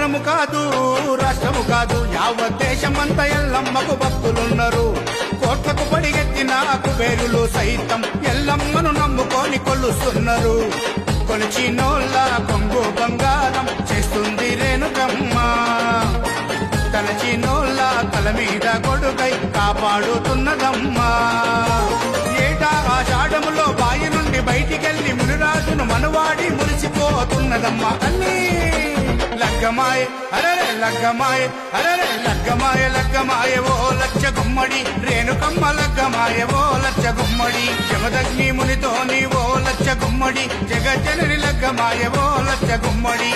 నగరము కాదు రాష్ట్రము కాదు యావత్ దేశమంతా ఎల్లమ్మకు భక్తులున్నారు. కోట్లకు పడిగెత్తిన కుబేరులు సైతం ఎల్లమ్మను నమ్ముకొని కొలుస్తున్నారు. కొలిచినోళ్ళ కొంగు బంగారం చేస్తుంది రేణుకమ్మ. తలచినోళ్ళ తల మీద కొడుకై కాపాడుతున్నదమ్మా. ఏటా ఆషాఢములో బాయి నుండి బయటికెళ్లి మునిరాజును మనవాడి మురిసిపోతున్నదమ్మా. తల్లి లగ్గమాయ అరరే లగ్గమాయ అరరే లగ్గమాయ లగ్గమాయ ఓ లచ్చ గుమ్మడి రేణుకమ్మ లగ్గమాయ ఓ లచ్చ గుమ్మడి జమదగ్ని మునితోని ఓ లచ్చ గుమ్మడి జగజ్జనని లగ్గమాయ ఓ లచ్చ గుమ్మడి.